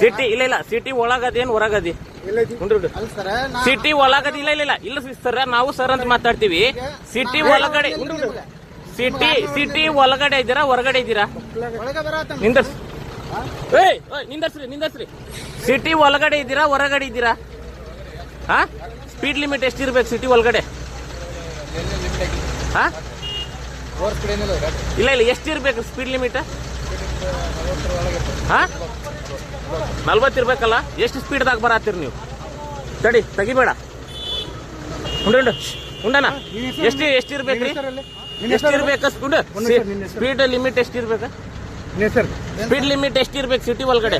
City ಇಲ್ಲ city ಒಳಗದೇನ್ ಹೊರಗದಿ city ಒಳಗದಿ ಇಲ್ಲ sir ನಾವು ಸರ್ ಅಂತ ಮಾತಾಡ್ತೀವಿ. ಸಿಟಿ ಒಳಗಡೆ ಸಿಟಿ ಒಳಗಡೆ ಇದ್ದೀರಾ ಹೊರಗಡೆ ಇದ್ದೀರಾ? ನಿಂದರ್ಸ್ರಿ ಸಿಟಿ ಒಳಗಡೆ ಇದ್ದೀರಾ ಹೊರಗಡೆ ಇದ್ದೀರಾ? ಹಾ, ಸ್ಪೀಡ್ ಲಿಮಿಟ್ ಎಷ್ಟಿರ್ಬೇಕು ಸಿಟಿ ಒಳಗಡೆ? ಹಾ, ಇಲ್ಲ ಎಷ್ಟಿರ್ಬೇಕು ಸ್ಪೀಡ್ ಲಿಮಿಟ್? ಹಾ, 40 ಇರ್ಬೇಕಲ್ಲ. ಎಷ್ಟು ಸ್ಪೀಡ್ದಾಗ ಬರತ್ತೀರಿ ನೀವು? ತಡಿ, ತೆಗಿಬೇಡ. ಉಂಡಣ ಎಷ್ಟಿರ್ಬೇಕ್ರಿ? ಎಷ್ಟಿರ್ಬೇಕು ಸ್ಪೀಡ್ ಲಿಮಿಟ್ ಎಷ್ಟಿರ್ಬೇಕ? ಸ್ಪೀಡ್ ಲಿಮಿಟ್ ಎಷ್ಟಿರ್ಬೇಕು ಸಿಟಿ ಒಳಗಡೆ?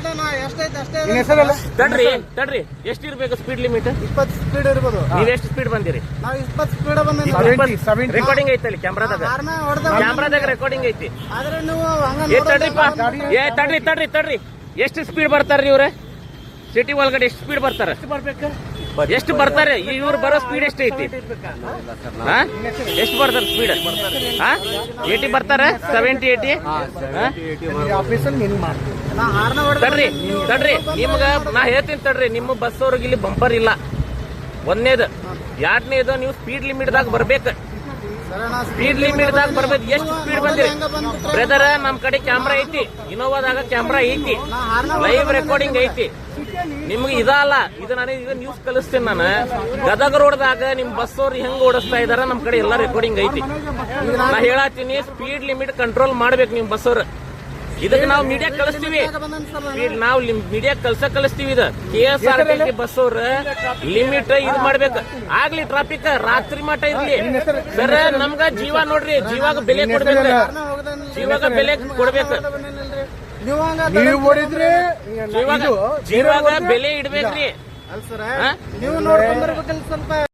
ತಡ್ರಿ ಎಷ್ಟಿರ್ಬೇಕು ಸ್ಪೀಡ್ ಲಿಮಿಟ್? 20 ಸ್ಪೀಡ್ ಇರ್ಬೋದು. ನೀವ್ ಎಷ್ಟು ಸ್ಪೀಡ್ ಬಂದಿರಿ? ರೆಕಾರ್ಡಿಂಗ್ ಐತಲ್ಲಿ ಕ್ಯಾಮ್ರಾದಾಗ ರೆಕಾರ್ಡಿಂಗ್ ಐತಿ. ತಡ್ರಿ ಎಷ್ಟು ಸ್ಪೀಡ್ ಬರ್ತಾರ್ರಿ ಇವ್ರೆ ಸಿಟಿ ಒಳಗಡೆ? ಎಷ್ಟು ಸ್ಪೀಡ್ ಬರ್ತಾರ? ಎಷ್ಟು ಬರ್ತಾರೆ? ಇವ್ರು ಬರೋ ಸ್ಪೀಡ್ ಎಷ್ಟು ಐತಿ? ಎಷ್ಟು ಬರ್ತಾರೆ ಸ್ಪೀಡ್? 80 ಬರ್ತಾರ? 70, 80? ತಡ್ರಿ ನಿಮ್ಗ ನಾ ಹೇಳ್ತೀನಿ ತಡ್ರಿ. ನಿಮ್ಮ ಬಸ್ ಅವ್ರಿಗೆ ಇಲ್ಲಿ ಬಂಪರ್ ಇಲ್ಲ, ಒಂದನೇದು. ಎರಡನೇದು, ನೀವು ಸ್ಪೀಡ್ ಲಿಮಿಟ್ ದಾಗ ಬರ್ಬೇಕು. ಸ್ಪೀಡ್ ಲಿಮಿಟ್ ದಾಗ ಬರ್ಬೇಕು. ಎಷ್ಟು ಸ್ಪೀಡ್ ಬಂದಿರಿ ಬ್ರದರ್? ನಮ್ ಕಡೆ ಕ್ಯಾಮ್ರಾ ಐತಿ, ಇನೋವಾದಾಗ ಕ್ಯಾಮ್ರಾ ಐತಿ, ಲೈವ್ ರೆಕಾರ್ಡಿಂಗ್ ಐತಿ. ನಿಮ್ಗೆ ಇದಲ್ಲ, ಇದು ನನಗೆ ನ್ಯೂಸ್ ಕಲಿಸ್ತೀನಿ ನಾನು. ಗದಗ ರೋಡ್ದಾಗ ನಿಮ್ ಬಸ್ ಅವ್ರು ಹೆಂಗ್ ಓಡಿಸ್ತಾ ಇದಾರ ನಮ್ ಕಡೆ ಎಲ್ಲ ರೆಕಾರ್ಡಿಂಗ್ ಐತಿ. ನಾ ಹೇಳತ್ತೀನಿ, ಸ್ಪೀಡ್ ಲಿಮಿಟ್ ಕಂಟ್ರೋಲ್ ಮಾಡ್ಬೇಕು ನಿಮ್ ಬಸ್ ಅವ್ರು. ಇದಕ್ಕೆ ನಾವು ಮೀಡಿಯಾ ಕಳಿಸ್ತೀವಿ, ನಾವು ಮೀಡಿಯಾ ಕಳಿಸ್ತೀವಿ. ಇದು KSRTC ಬಸ್ ಅವ್ರ ಲಿಮಿಟ್ ಇದು ಮಾಡ್ಬೇಕು. ಆಗ್ಲಿ ಟ್ರಾಫಿಕ್ ರಾತ್ರಿ ಮಟ್ಟ ಇರ್ಲಿ ಸರ್. ನಮ್ಗ ಜೀವ ನೋಡ್ರಿ, ಜೀವಾಗ ಬೆಲೆ ಕೊಡ್ಬೇಕು, ಜೀವಾಗ ಬೆಲೆ ಕೊಡ್ಬೇಕು. ಜೀವಾಗ ಬೆಲೆ ಇಡ್ಬೇಕ್ರಿ. ನೀವು ನೋಡ್ಕೊಂಡ್ಬರ್ಬೇಕಲ್ಲ ಸ್ವಲ್ಪ.